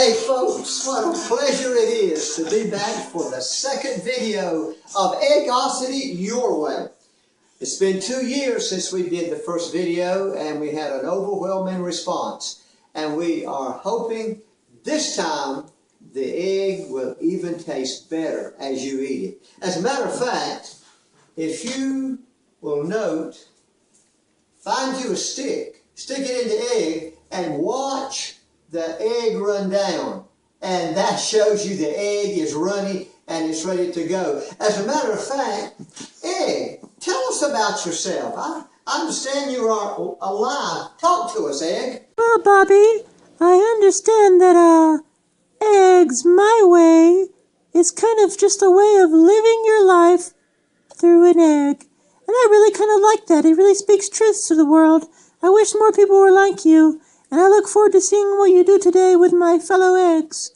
Hey folks, what a pleasure it is to be back for the second video of Eggosity Your Way. It's been 2 years since we did the first video and we had an overwhelming response. And we are hoping this time the egg will even taste better as you eat it. As a matter of fact, if you will note, find you a stick, stick it in the egg and watch the egg run down, and that shows you the egg is runny and it's ready to go. As a matter of fact, Egg, tell us about yourself. I understand you are alive. Talk to us, Egg. Well, Bobby, I understand that eggs my way is kind of just a way of living your life through an egg. And I really kind of like that. It really speaks truth to the world. I wish more people were like you. And I look forward to seeing what you do today with my fellow eggs.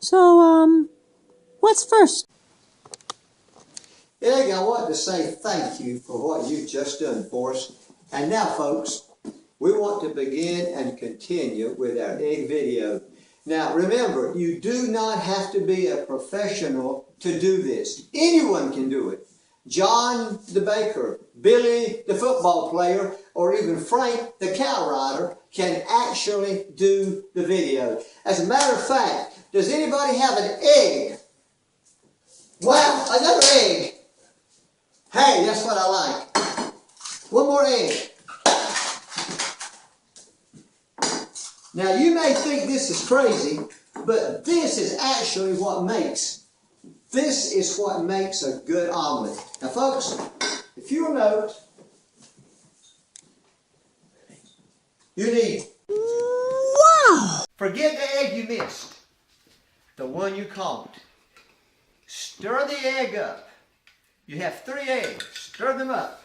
So, what's first? Egg, I want to say thank you for what you've just done for us. And now, folks, we want to begin and continue with our egg video. Now, remember, you do not have to be a professional to do this. Anyone can do it. John the baker, Billy the football player, or even Frank the cow rider can actually do the video. As a matter of fact, does anybody have an egg? Wow, another egg. Hey, that's what I like. One more egg. Now, you may think this is crazy, but this is actually what makes a good omelet. Now, folks, if you'll note, you need, Wow! forget the egg you missed, the one you caught. Stir the egg up. You have 3 eggs. Stir them up.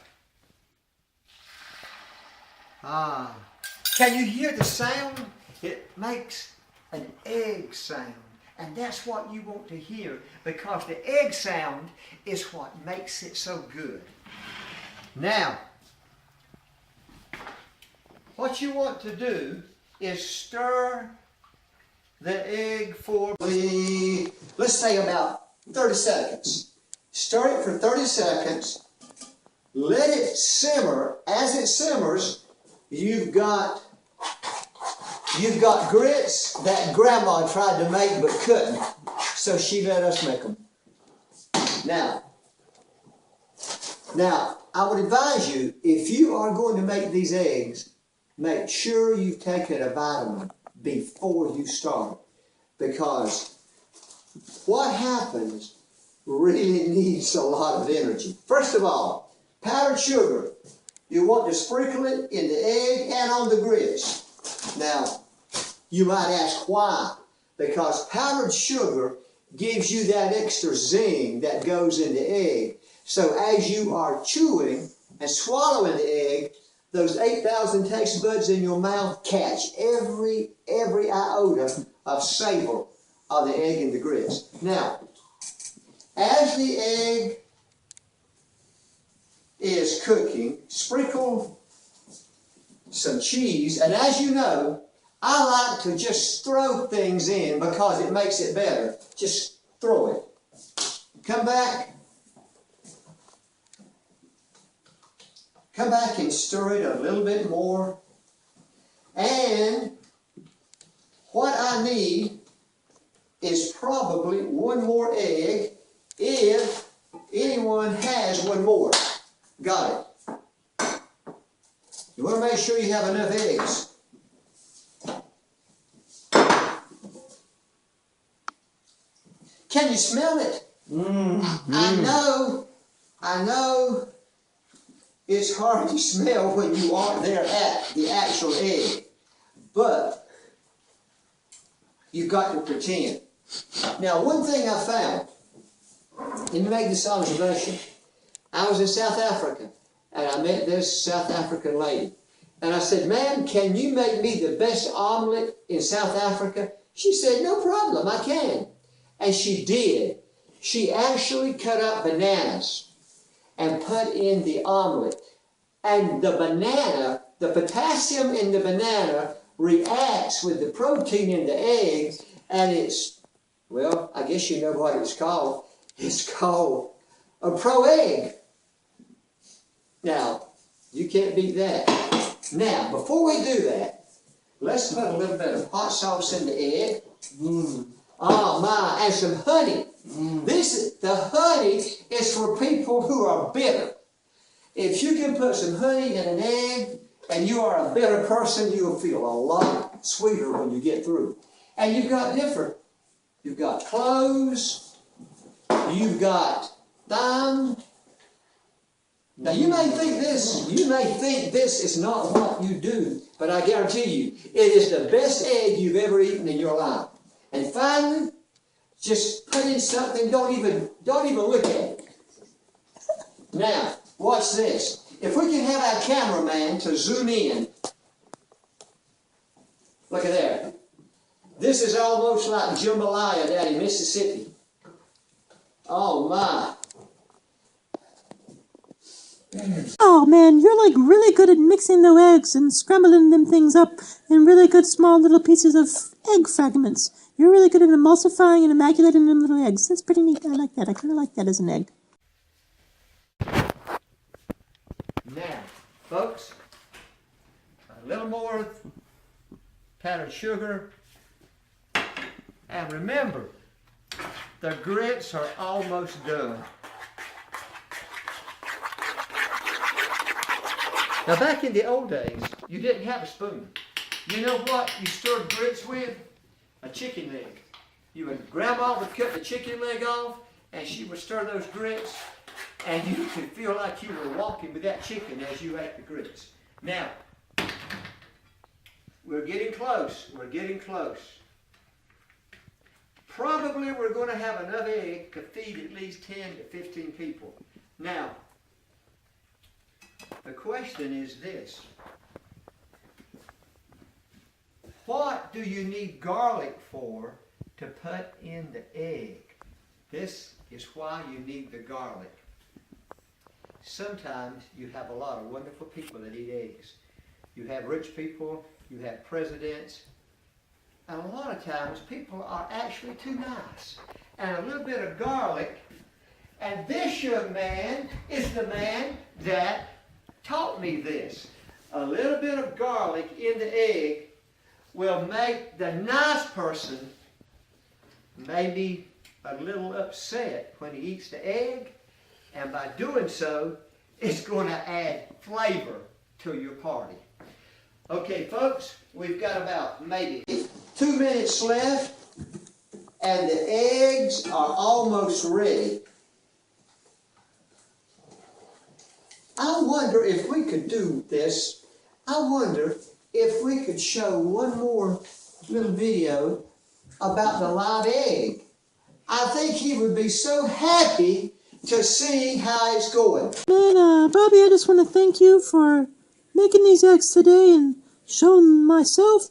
Can you hear the sound? It makes an egg sound. And that's what you want to hear, because the egg sound is what makes it so good. Now, what you want to do is stir the egg for, let's say about 30 seconds. Stir it for 30 seconds. Let it simmer. As it simmers, you've got grits that Grandma tried to make but couldn't, so she let us make them. Now, I would advise you, if you are going to make these eggs, make sure you've taken a vitamin before you start, because what happens really needs a lot of energy. First of all, powdered sugar. You want to sprinkle it in the egg and on the grits. Now, you might ask why. Because powdered sugar gives you that extra zing that goes in the egg. So as you are chewing and swallowing the egg, those 8,000 taste buds in your mouth catch every iota of savor of the egg and the grits. Now, as the egg is cooking, sprinkle some cheese, and as you know, I like to just throw things in because it makes it better. Just throw it. Come back and stir it a little bit more. And what I need is probably one more egg, if anyone has one more. Got it. You want to make sure you have enough eggs. Can you smell it? I know it's hard to smell when you aren't there at the actual egg, but you've got to pretend. Now, one thing I found, and you make this observation, I was in South Africa, and I met this South African lady. And I said, "Ma'am, can you make me the best omelet in South Africa?" She said, "No problem, I can." And she did. She actually cut up bananas and put in the omelet. And the banana, the potassium in the banana reacts with the protein in the egg, and it's, well, I guess you know what it's called. It's called a pro-egg. Now, you can't beat that. Now, before we do that, let's put a little bit of hot sauce in the egg. Oh my, and some honey. The honey is for people who are bitter. If you can put some honey in an egg and you are a bitter person, you'll feel a lot sweeter when you get through. And you've got cloves, you've got thyme. Now you may think this is not what you do, but I guarantee you, it is the best egg you've ever eaten in your life. And finally, just put in something, don't even look at it. Now, watch this. If we can have our cameraman to zoom in, look at there. This is almost like jambalaya down in Mississippi. Oh my. Oh man, you're like really good at mixing the eggs and scrambling them things up in really good small little pieces of egg fragments. You're really good at emulsifying and immaculating them little eggs. That's pretty neat. I like that. I kind of like that as an egg. Now, folks, a little more powdered sugar. And remember, the grits are almost done. Now, back in the old days, you didn't have a spoon. You know what you stirred grits with? A chicken leg. Grandma would cut the chicken leg off, and she would stir those grits, and you could feel like you were walking with that chicken as you ate the grits. Now, we're getting close. We're getting close. Probably we're going to have enough egg to feed at least 10 to 15 people. Now, the question is this. What do you need garlic for to put in the egg? This is why you need the garlic. Sometimes you have a lot of wonderful people that eat eggs. You have rich people, you have presidents, and a lot of times people are actually too nice. And a little bit of garlic, and this young man is the man that taught me this. A little bit of garlic in the egg will make the nice person maybe a little upset when he eats the egg, and by doing so, it's going to add flavor to your party. Okay, folks, we've got about maybe 2 minutes left, and the eggs are almost ready. I wonder if we could do this. I wonder if we could show one more little video about the live egg. I think he would be so happy to see how it's going. Man, Bobby, I just want to thank you for making these eggs today and showing myself,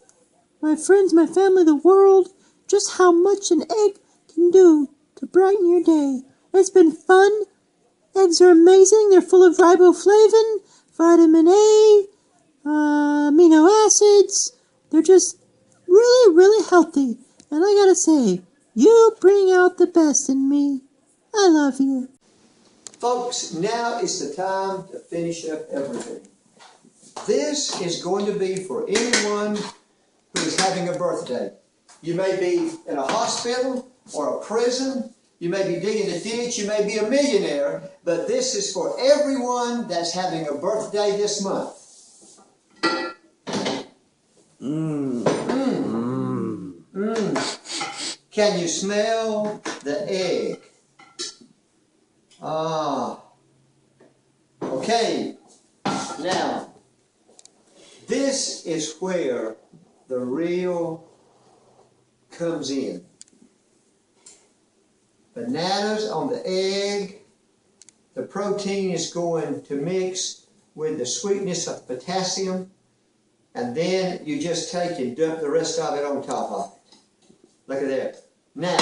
my friends, my family, the world, just how much an egg can do to brighten your day. It's been fun. Eggs are amazing. They're full of riboflavin, vitamin A, amino acids. They're just really, really healthy. And I gotta say, you bring out the best in me. I love you. Folks, now is the time to finish up everything. This is going to be for anyone who is having a birthday. You may be in a hospital or a prison. You may be digging a ditch. You may be a millionaire. But this is for everyone that's having a birthday this month. Can you smell the egg? Ah. Okay. Now, this is where the real comes in. Bananas on the egg. The protein is going to mix with the sweetness of potassium. And then you just take and dump the rest of it on top of it. Look at that. Now,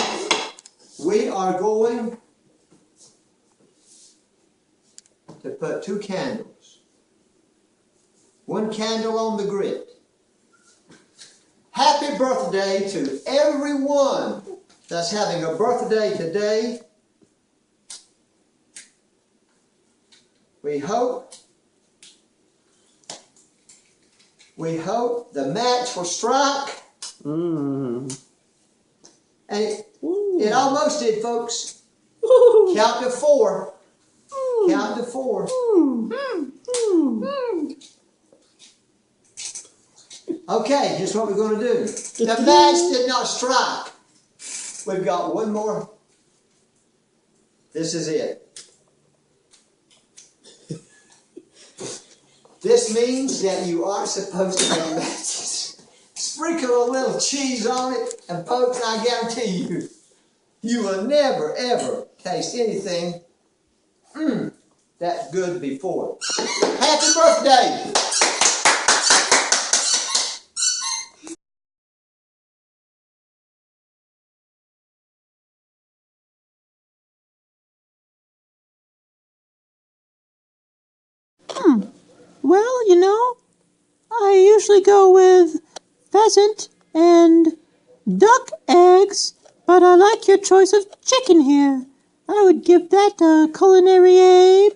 we are going to put 2 candles. 1 candle on the grit. happy birthday to everyone that's having a birthday today. We hope the match will strike. And it almost did, folks. Count to 4. Count to 4. Okay, here's what we're going to do. The match did not strike. We've got one more. This is it. This means that you are supposed to make matches. Sprinkle a little cheese on it, and folks, I guarantee you, you will never, ever taste anything that good before. Happy birthday! Well, you know, I usually go with pheasant and duck eggs, but I like your choice of chicken here. I would give that a culinary A+.